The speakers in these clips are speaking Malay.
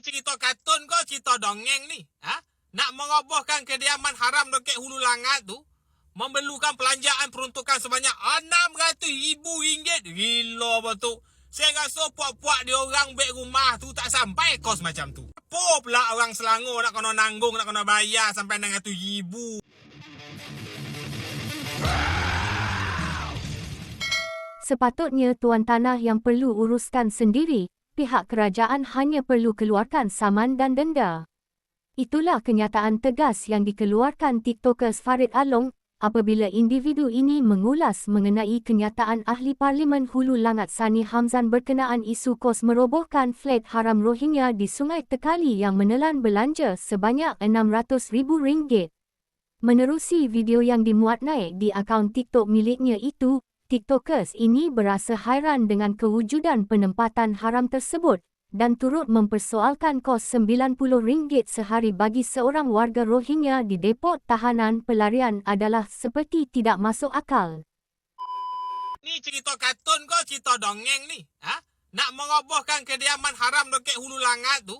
cerita kartun ke cerita dongeng ni? Nak merobohkan kediaman haram dekat Hulu Langat tu memerlukan pelanjaan peruntukan sebanyak RM600,000. Gila betul. Saya rasa puak-puak dia orang beg rumah tu tak sampai kos macam tu. Apa pula orang Selangor nak kena nanggung, nak kena bayar sampai RM600,000? Sepatutnya tuan tanah yang perlu uruskan sendiri, pihak kerajaan hanya perlu keluarkan saman dan denda. Itulah kenyataan tegas yang dikeluarkan TikTokers Farid Along apabila individu ini mengulas mengenai kenyataan Ahli Parlimen Hulu Langat Sani Hamzan berkenaan isu kos merobohkan flat haram Rohingya di Sungai Tekali yang menelan belanja sebanyak RM600,000. Menerusi video yang dimuat naik di akaun TikTok miliknya itu, TikTokers ini berasa hairan dengan kewujudan penempatan haram tersebut dan turut mempersoalkan kos RM90 sehari bagi seorang warga Rohingya di depot tahanan pelarian adalah seperti tidak masuk akal. Ni cerita kartun ke cerita dongeng ni? Nak merobohkan kediaman haram dekat Hulu Langat tu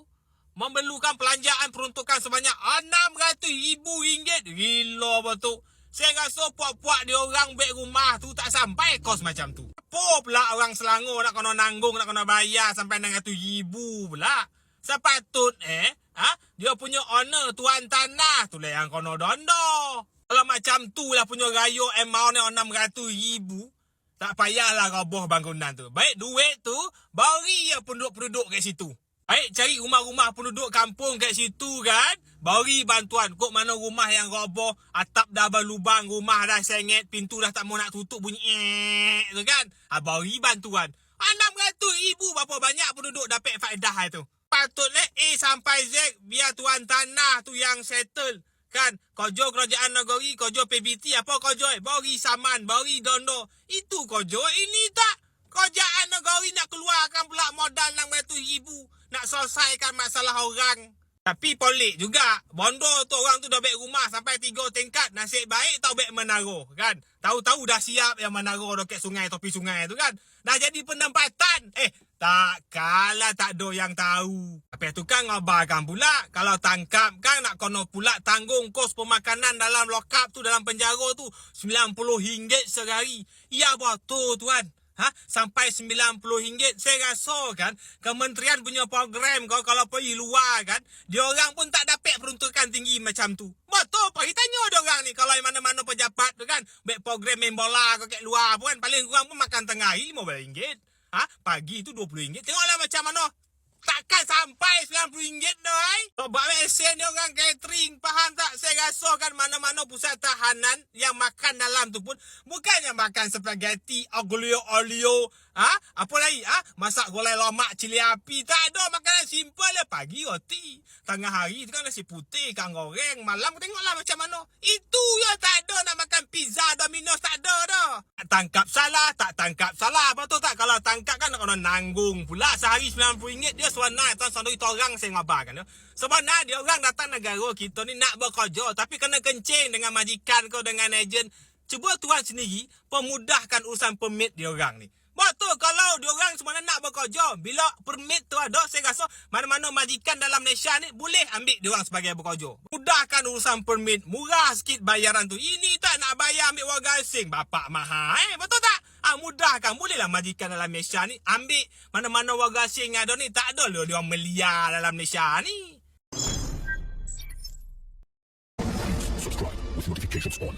memerlukan pelanjaan peruntukan sebanyak RM600,000. Gila betul. Saya rasa puak-puak dia orang beg rumah tu tak sampai kos macam tu. Apa pula orang Selangor nak kena nanggung, nak kena bayar sampai RM600,000 pula? Sepatut dia punya owner tuan tanah tu lah yang kena dondo. Kalau macam tu lah punya raya amount RM600,000, tak payahlah roboh bangunan tu. Baik duit tu bagi ya penduduk-penduduk kat situ. Baik cari rumah-rumah penduduk kampung kat situ kan. Bagi bantuan. Kok mana rumah yang roboh, atap dah berlubang, rumah dah sengit, pintu dah tak mau nak tutup bunyi tu kan. Bagi bantuan. RM600,000 berapa banyak penduduk dapat faedah itu. Patutlah A sampai Z biar tuan tanah tu yang settle. Kan, kojo kerajaan negeri, kojo PBT, apa kojo? Bagi saman, bagi dondo. Itu kojo, ini tak. Kerajaan negeri nak keluarkan pula modal RM600,000. Nak selesaikan masalah orang. Tapi polik juga. Bondo tu orang tu dah baik rumah sampai 3 tingkat. Nasib baik tau baik menara kan. Tahu-tahu dah siap yang menara dekat sungai, topi sungai tu kan. Dah jadi penempatan. Takkanlah tak ada yang tahu. Tapi tu kan ngabarkan pula. Kalau tangkap kan nak kena pula tanggung kos pemakanan dalam lokap tu, dalam penjara tu. RM90 sehari. Ya betul tuan. Sampai RM90. Saya rasa kan kementerian punya program kalau pergi luar kan, dia orang pun tak dapat peruntukan tinggi macam tu. Betul pergi tanya dia orang ni kalau mana-mana pejabat tu kan, baik program main bola kat luar pun paling kurang pun makan tengah hari RM15. Pagi tu RM20. Tengoklah macam mana. Takkan sampai RM90 dah. Buat mesin dia orang catering. Faham tak? Saya rasa kan mana-mana pusat tahanan yang makan dalam tu pun bukannya makan spaghetti, aglio-olio, apa lagi? Masak gulai lomak, cili api. Tak ada, makanan simple lah. Pagi roti. Tengah hari tu kan nasi putih, ikan goreng. Malam tengoklah macam mana. Itu ya tak ada nak makan pizza, Domino's tak ada dah. Tangkap salah, tak tangkap salah. Betul tak? Kalau tangkap kan nak kena nanggung pula. Sehari RM90 dia sebenarnya tuan saudari orang saya ngabarkan ya. Sebenarnya dia orang datang negara kita ni nak bekerja tapi kena kencing dengan majikan kau, dengan ejen. Cuba tuan sendiri pemudahkan urusan permit dia orang ni. Betul kalau dia orang sebenarnya nak bekerja, bila permit tu ada, saya rasa mana-mana majikan dalam Malaysia ni boleh ambil dia orang sebagai bekerja. Mudahkan urusan permit, murah sikit bayaran tu. Ini tak nak bayar ambil warga asing, bapak mahal betul tak? Mudahkan. Bolehlah majikan dalam Malaysia ni ambil mana-mana warga asing ada ni. Tak ada lah dia orang meliar dalam Malaysia ni. Subscribe with notifications on.